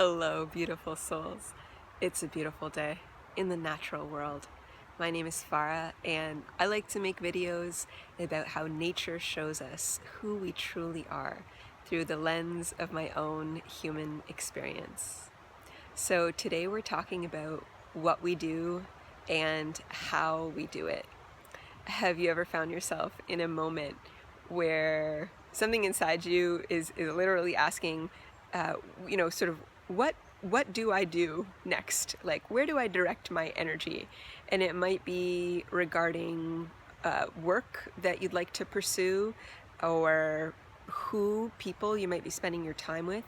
Hello, beautiful souls. It's a beautiful day in the natural world. My name is Farah, and I like to make videos about how nature shows us who we truly are through the lens of my own human experience. So today we're talking about what we do and how we do it. Have you ever found yourself in a moment where something inside you is literally asking, sort of, what do I do next? Like, where do I direct my energy? And it might be regarding work that you'd like to pursue, or people you might be spending your time with,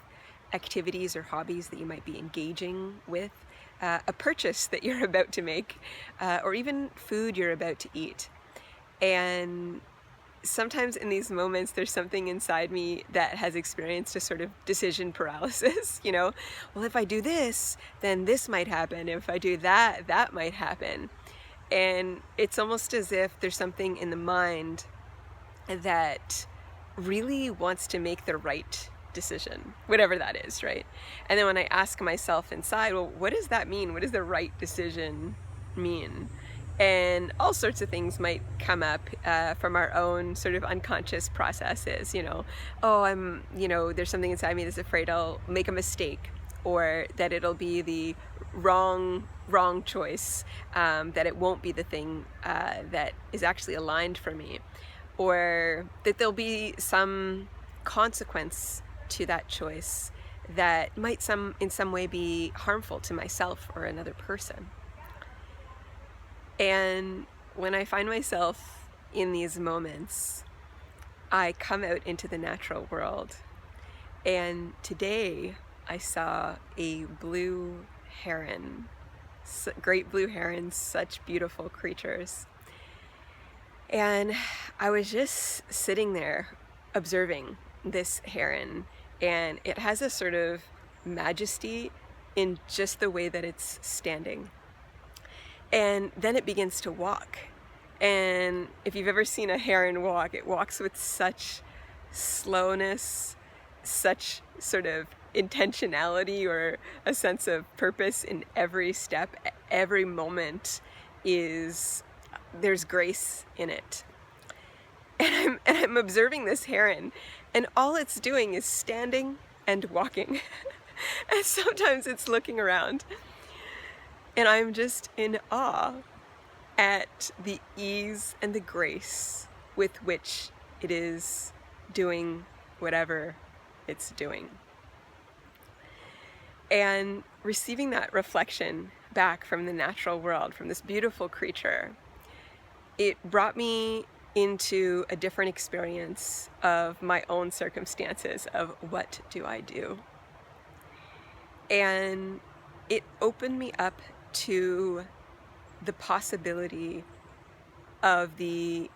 activities or hobbies that you might be engaging with, a purchase that you're about to make, or even food you're about to eat. And sometimes in these moments, there's something inside me that has experienced a sort of decision paralysis, well, if I do this, then this might happen. If I do that, that might happen. And it's almost as if there's something in the mind that really wants to make the right decision, whatever that is, right? And then when I ask myself inside, well, what does that mean? What does the right decision mean? And all sorts of things might come up from our own sort of unconscious processes, there's something inside me that's afraid I'll make a mistake, or that it'll be the wrong choice, that it won't be the thing that is actually aligned for me, or that there'll be some consequence to that choice that might in some way be harmful to myself or another person. And when I find myself in these moments, I come out into the natural world. And today I saw a blue heron, great blue herons, such beautiful creatures. And I was just sitting there observing this heron, and it has a sort of majesty in just the way that it's standing. And then it begins to walk. And if you've ever seen a heron walk, it walks with such slowness, such sort of intentionality, or a sense of purpose in every step. Every moment there's grace in it. And I'm observing this heron, and all it's doing is standing and walking. And sometimes it's looking around. And I'm just in awe at the ease and the grace with which it is doing whatever it's doing. And receiving that reflection back from the natural world, from this beautiful creature, it brought me into a different experience of my own circumstances of what do I do. And it opened me up to the possibility of the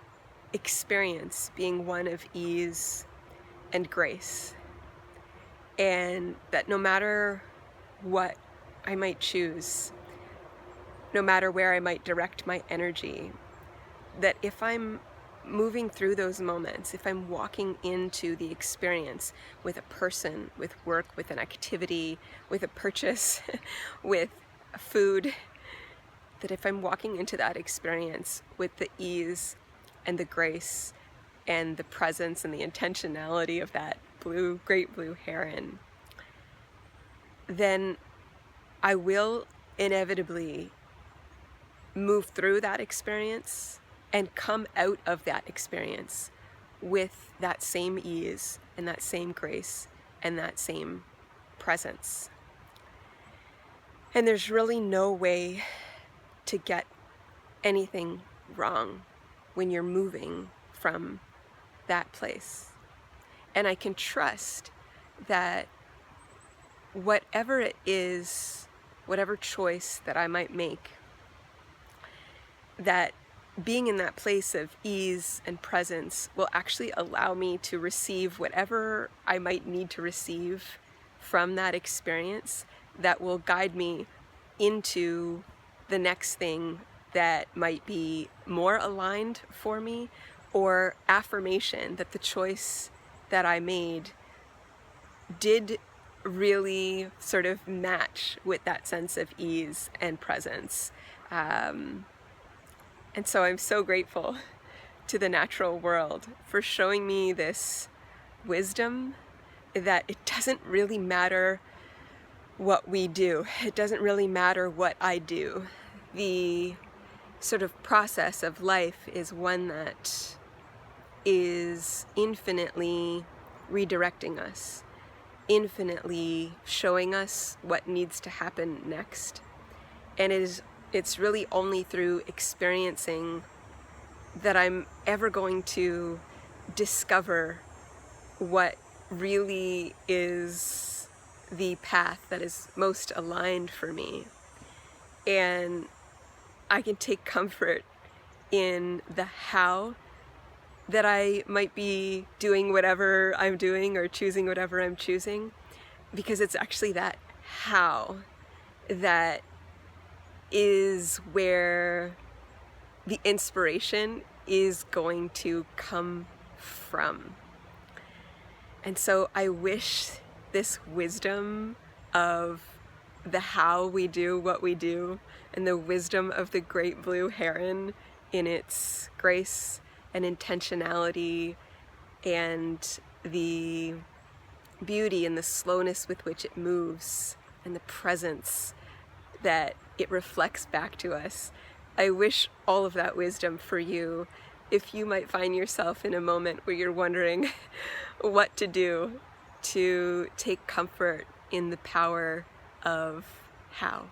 experience being one of ease and grace, and that no matter what I might choose, no matter where I might direct my energy, that if I'm moving through those moments, if I'm walking into the experience with a person, with work, with an activity, with a purchase, with food, that if I'm walking into that experience with the ease and the grace and the presence and the intentionality of that great blue heron, then I will inevitably move through that experience and come out of that experience with that same ease and that same grace and that same presence. And there's really no way to get anything wrong when you're moving from that place. And I can trust that whatever it is, whatever choice that I might make, that being in that place of ease and presence will actually allow me to receive whatever I might need to receive from that experience, that will guide me into the next thing that might be more aligned for me, or affirmation that the choice that I made did really sort of match with that sense of ease and presence. And so I'm so grateful to the natural world for showing me this wisdom that it doesn't really matter what we do. It doesn't really matter what I do. The sort of process of life is one that is infinitely redirecting us, infinitely showing us what needs to happen next. And it's really only through experiencing that I'm ever going to discover what really is the path that is most aligned for me. And I can take comfort in the how that I might be doing whatever I'm doing or choosing whatever I'm choosing, because it's actually that how that is where the inspiration is going to come from. And so I wish this wisdom of the how we do what we do, and the wisdom of the great blue heron in its grace and intentionality, and the beauty and the slowness with which it moves, and the presence that it reflects back to us. I wish all of that wisdom for you if you might find yourself in a moment where you're wondering what to do to take comfort in the power of how.